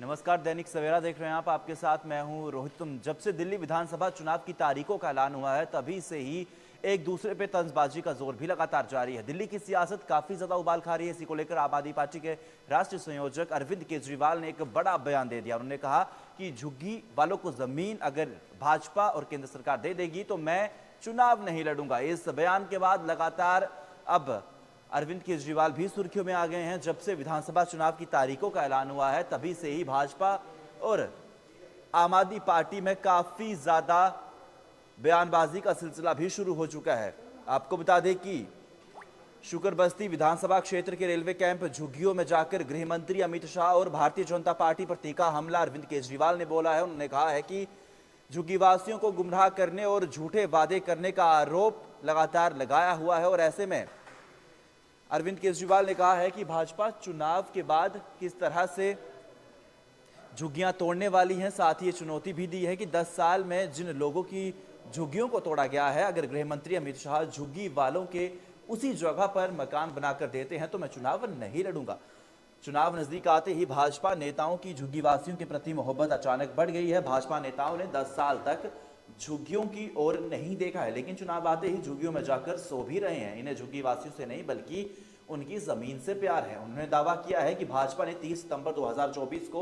नमस्कार, दैनिक सवेरा देख रहे हैं आप। आपके साथ मैं हूं रोहित। जब से दिल्ली विधानसभा चुनाव की तारीखों का ऐलान हुआ है तभी से ही एक दूसरे पे तंजबाजी का जोर भी लगातार जारी है। दिल्ली की सियासत काफी ज्यादा उबाल खा रही है। इसी को लेकर आम आदमी पार्टी के राष्ट्रीय संयोजक अरविंद केजरीवाल ने एक बड़ा बयान दे दिया। उन्होंने कहा कि झुग्गी वालों को जमीन अगर भाजपा और केंद्र सरकार दे देगी तो मैं चुनाव नहीं लड़ूंगा। इस बयान के बाद लगातार अब अरविंद केजरीवाल भी सुर्खियों में आ गए हैं। जब से विधानसभा चुनाव की तारीखों का ऐलान हुआ है तभी से ही भाजपा और आम आदमी पार्टी में काफी ज्यादा बयानबाजी का सिलसिला भी शुरू हो चुका है। आपको बता दें कि शुकर बस्ती विधानसभा क्षेत्र के रेलवे कैंप झुग्गियों में जाकर गृह मंत्री अमित शाह और भारतीय जनता पार्टी पर तीखा हमला अरविंद केजरीवाल ने बोला है। उन्होंने कहा है कि झुग्गीवासियों को गुमराह करने और झूठे वादे करने का आरोप लगातार लगाया हुआ है। और ऐसे में अरविंद केजरीवाल ने कहा है कि भाजपा चुनाव के बाद किस तरह से झुग्गियां तोड़ने वाली हैं। साथ ही ये चुनौती भी दी है कि 10 साल में जिन लोगों की झुग्गियों को तोड़ा गया है, अगर गृह मंत्री अमित शाह झुग्गी वालों के उसी जगह पर मकान बनाकर देते हैं तो मैं चुनाव नहीं लड़ूंगा। चुनाव नजदीक आते ही भाजपा नेताओं की झुग्गीवासियों के प्रति मोहब्बत अचानक बढ़ गई है। भाजपा नेताओं ने 10 साल तक झुग्गियों की ओर नहीं देखा है, लेकिन चुनाव आते ही झुग्गियों में जाकर सो भी रहे हैं। इन्हें झुग्गीवासियों से नहीं बल्कि उनकी जमीन से प्यार है। उन्होंने दावा किया है कि भाजपा ने 30 सितंबर 2024 को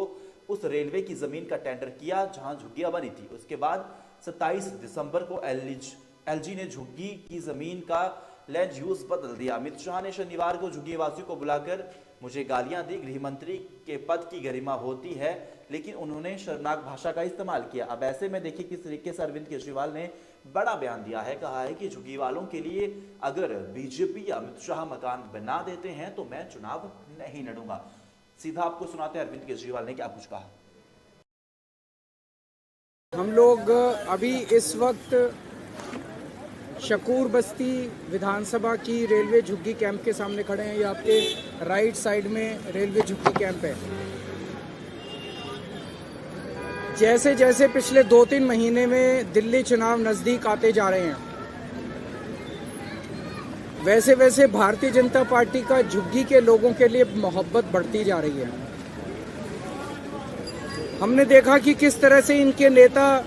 उस रेलवे की जमीन का टेंडर किया जहां झुग्गियां बनी थी। उसके बाद 27 दिसंबर को एलजी ने झुग्गी की जमीन का लैंड यूज बदल दिया। अमित शाह ने शनिवार को झुग्गीवासियों को बुलाकर मुझे गालियां दी। गृह मंत्री के पद की गरिमा होती है, लेकिन उन्होंने शर्मनाक भाषा का इस्तेमाल किया। अब ऐसे में देखिए किस तरीके से अरविंद केजरीवाल ने बड़ा बयान दिया है। कहा है कि झुग्गी वालों के लिए अगर बीजेपी या अमित शाह मकान बना देते हैं तो मैं चुनाव नहीं लड़ूंगा। सीधा आपको सुनाते हैं अरविंद केजरीवाल ने क्या कुछ कहा। हम लोग अभी इस वक्त शकूर बस्ती विधानसभा की रेलवे झुग्गी कैंप के सामने खड़े हैं। ये आपके राइट साइड में रेलवे झुग्गी कैंप है। जैसे जैसे पिछले 2-3 महीने में दिल्ली चुनाव नजदीक आते जा रहे हैं, वैसे वैसे भारतीय जनता पार्टी का झुग्गी के लोगों के लिए मोहब्बत बढ़ती जा रही है। हमने देखा कि किस तरह से इनके नेता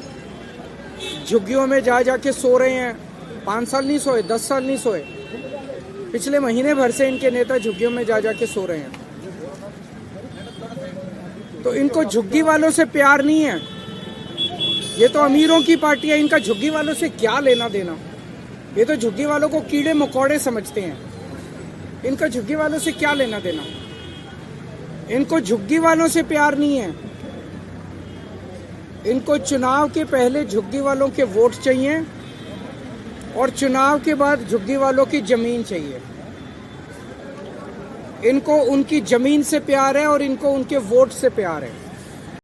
झुग्गियों में जा जाके सो रहे हैं। 5 साल नहीं सोए, 10 साल नहीं सोए, पिछले महीने भर से इनके नेता झुग्गियों में जा जाके सो रहे हैं। तो इनको झुग्गी वालों से प्यार नहीं है। ये तो अमीरों की पार्टी है, इनका झुग्गी वालों से क्या लेना देना। ये तो झुग्गी वालों को कीड़े मकोड़े समझते हैं। इनका झुग्गी वालों से क्या लेना देना। इनको झुग्गी वालों से प्यार नहीं है। इनको चुनाव के पहले झुग्गी वालों के वोट चाहिए और चुनाव के बाद झुग्गी वालों की जमीन चाहिए। इनको उनकी जमीन से प्यार है और इनको उनके वोट से प्यार है।